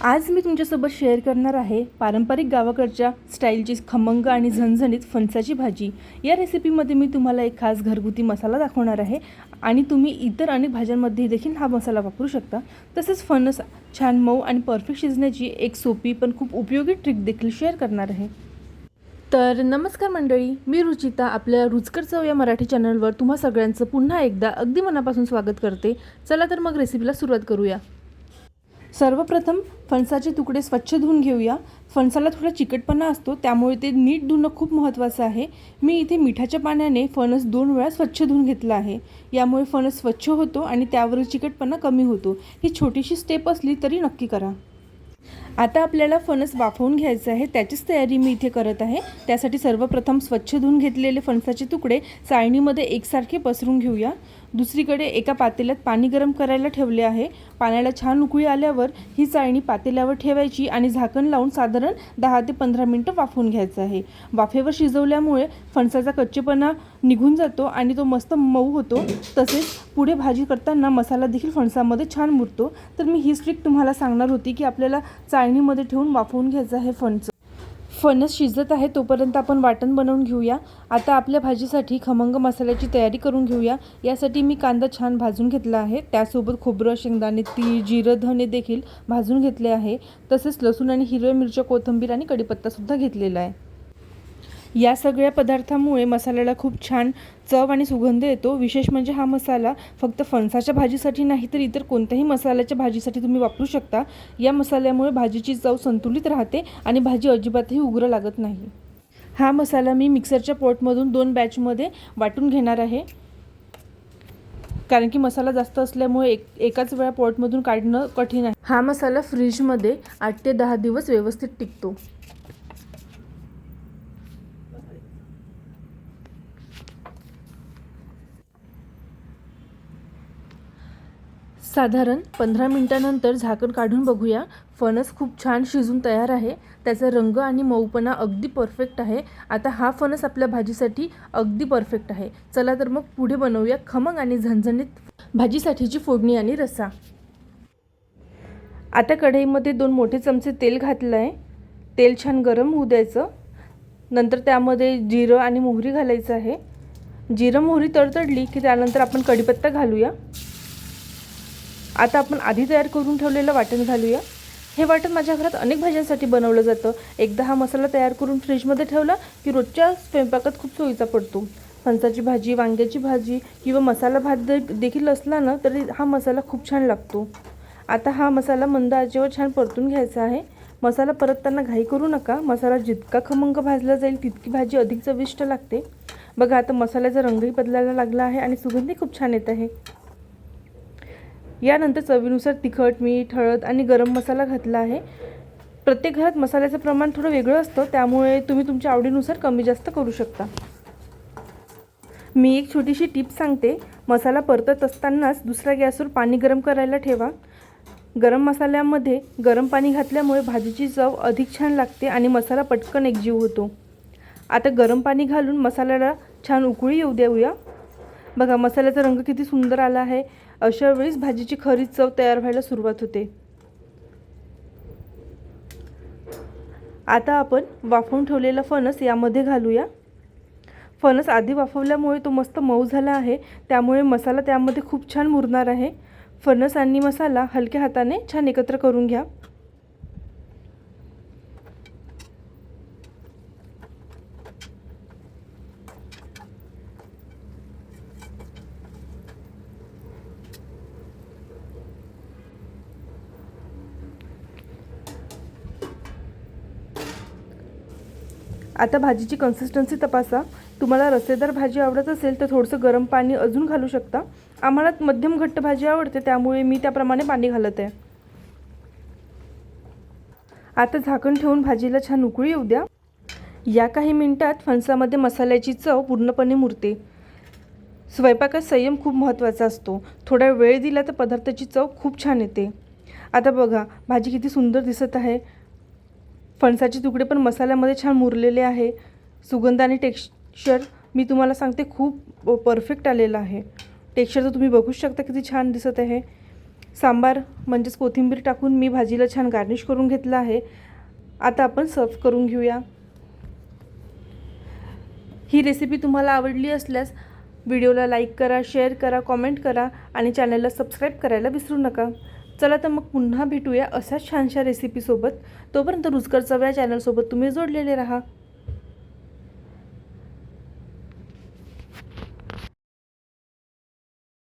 आज मी तुमच्यासोबत शेअर करणार आहे पारंपरिक गावाकडच्या स्टाईलची खमंग आणि झणझणीत फणसाची भाजी। या रेसिपीमध्ये मी तुम्हाला एक खास घरगुती मसाला दाखवणार आहे आणि तुम्ही इतर अनेक भाज्यांमध्ये देखील हा मसाला वापरू शकता। तसेच फणस छान मऊ आणि परफेक्ट शिजण्याची एक सोपी पण खूप उपयोगी ट्रिक देखील शेअर करणार आहे। तर नमस्कार मंडळी, मी रुचिता आपल्या रुचकर चव या मराठी चॅनलवर तुम्हा सगळ्यांचं पुन्हा एकदा अगदी मनापासून स्वागत करते। चला तर मग रेसिपीला सुरुवात करूया। सर्वप्रथम फणसाचे तुकडे स्वच्छ धुवून घेऊया। फणसाला थोडा चिकटपणा असतो, त्यामुळे ते नीट धुणं खूप महत्त्वाचं आहे। मी इथे मिठाच्या पाण्याने फणस 2 वेळा स्वच्छ धुवून घेतला आहे। यामुळे फणस स्वच्छ होतो आणि त्यावरील चिकटपणा कमी होतो। ही छोटीशी स्टेप असली तरी नक्की करा। आता आपल्याला फणस वाफवून घ्यायचं आहे, त्याचीच तयारी मी इथे करत आहे। त्यासाठी सर्वप्रथम स्वच्छ धुवून घेतलेले फणसाचे तुकडे चाळणीमध्ये एकसारखे पसरून घेऊया। दुसरीकडे एका पातेल्यात पाणी गरम करायला ठेवले आहे। पाण्याला छान उकळी आल्यावर ही चाळणी पातेल्यावर ठेवायची आणि झाकण लावून साधारण 10 ते 15 मिनिटं वाफवून घ्यायचं आहे। वाफेवर शिजवल्यामुळे फणसाचा कच्चेपणा निघून जातो आणि तो मस्त मऊ होतो। तसेच पुढे भाजी करताना मसाला देखील फणसामध्ये छान मुरतो। तर मी ही ट्रिक तुम्हाला सांगणार होती की आपल्याला चाळणीमध्ये ठेवून वाफवून घ्यायचं आहे फणस शिजत आहे तोपर्यंत आपण वाटण बनवून घेऊया। आता आपल्या भाजीसाठी खमंग मसाल्याची तयारी करून घेऊया। यासाठी मी कांदा छान भाजून घेतला आहे, त्यासोबत खोबरं, शेंगदाणे, तीळ, जिरं, धने देखील भाजून घेतले आहे। तसेच लसूण आणि हिरव्या मिरच्या, कोथिंबीर आणि कढीपत्ता सुद्धा घेतलेला आहे। या सगळ्या पदार्थांमुळे मसाल्याला खूप छान चव आणि सुगंध येतो। विशेष म्हणजे हा मसाला फक्त फणसाच्या भाजीसाठी नाही तर इतर कोणत्याही मसाल्याच्या भाजीसाठी तुम्ही वापरू शकता। या मसाल्यामुळे भाजीची चव संतुलित राहते आणि भाजी अजिबातही उग्र लागत नाही। हा मसाला मी मिक्सरच्या पॉटमधून 2 बॅचमध्ये वाटून घेणार आहे, कारण की मसाला जास्त असल्यामुळे एकाच वेळा पॉटमधून काढणं कठीण आहे। हा मसाला फ्रीजमध्ये 8 ते 10 दिवस व्यवस्थित टिकतो। साधारण 15 मिनिटांनंतर झाकण काढून बघूया। फणस खूप छान शिजून तयार आहे। त्याचा रंग आणि मऊपणा अगदी परफेक्ट आहे। आता हा फणस आपल्या भाजीसाठी अगदी परफेक्ट आहे। चला तर मग पुढे बनवूया खमंग आणि झणझणीत भाजीसाठीची फोडणी आणि रस्सा। आता कढईमध्ये 2 मोठे चमचे तेल घातलं आहे। तेल छान गरम होऊ द्यायचं। नंतर त्यामध्ये जिरं आणि मोहरी घालायचं आहे। जिरं मोहरी तडतडली की त्यानंतर आपण कढीपत्ता घालूया। आता आपण आधी तयार करून ठेवलेलं वाटण घालूया। हे वाटण माझ्या घरात अनेक भाज्यांसाठी बनवलं जातं। एकदा हा मसाला तयार करून फ्रीजमध्ये ठेवला की रोजच्या स्वयंपाकात खूप सोयीचा पडतो। फणसाची भाजी, वांग्याची भाजी किंवा मसाला भात देखील असला ना तरी हा मसाला खूप छान लागतो। आता हा मसाला मंद आचेवर छान परतून घ्यायचा आहे। मसाला परतताना घाई करू नका। मसाला जितका खमंग भाजला जाईल तितकी भाजी अधिक चविष्ट लागते। बघा, आता मसाल्याचा रंगही बदलायला लागला आहे आणि सुगंधही खूप छान येत आहे। यानंतर चवीनुसार तिखट, मीठ, हळद आणि गरम मसाला घातला आहे। प्रत्येक घरात मसाल्याचं प्रमाण थोडं वेगळं असतं, त्यामुळे तुम्ही तुमच्या आवडीनुसार कमी जास्त करू शकता। मी एक छोटीशी टिप सांगते, मसाला परतत असतानाच दुसऱ्या गॅसवर पाणी गरम करायला ठेवा। गरम मसाल्यामध्ये गरम पाणी घातल्यामुळे भाजीची चव अधिक छान लागते आणि मसाला पटकन एकजीव होतो। आता गरम पाणी घालून मसाल्याला छान उकळी येऊ देऊया। बघा, मसाल्याचा रंग किती सुंदर आला आहे। अशा वेळेस भाजीची खरी चव तयार व्हायला सुरुवात होते। आता आपण वाफवून ठेवलेला फणस यामध्ये घालूया। फणस आधी वाफवल्यामुळे तो मस्त मऊ झाला आहे, त्यामुळे मसाला त्यामध्ये खूप छान मुरणार आहे। फणस आणि मसाला हलक्या हाताने छान एकत्र करून घ्या। आता भाजीची कन्सिस्टन्सी तपासा। तुम्हाला रस्सेदार भाजी आवडत असेल तर थोडंसं गरम पाणी अजून घालू शकता। आम्हाला मध्यम घट्ट भाजी आवडते, त्यामुळे मी त्याप्रमाणे पाणी घालत आहे। आता झाकण ठेवून भाजीला छान उकळी येऊ द्या। या काही मिनिटात फणसामध्ये मसाल्याची चव पूर्णपणे मुरते। स्वयंपाकात संयम खूप महत्त्वाचा असतो। थोडा वेळ दिला तर पदार्थाची चव खूप छान येते। आता बघा, भाजी किती सुंदर दिसत आहे। फणसाचे तुकडे पण मसाल्यामध्ये छान मुरलेले आहे। सुगंध आणि टेक्स्चर मी तुम्हाला सांगते खूप परफेक्ट आलेलं आहे। टेक्स्चर तर तुम्ही बघू शकता किती छान दिसत आहे। सांबार म्हणजेच कोथिंबीर टाकून मी भाजीला छान गार्निश करून घेतलं आहे. आता आपण सर्व करून घेऊया. ही रेसिपी तुम्हाला आवडली असल्यास व्हिडिओला लाईक करा, शेअर करा, कॉमेंट करा आणि चॅनलला सबस्क्राईब करायला विसरू नका. चला तर मग पुन्हा भेटूया अशाच छानशा रेसिपीसोबत. तोपर्यंत रुचकर चव या चॅनलसोबत तुम्ही जोडलेले राहा.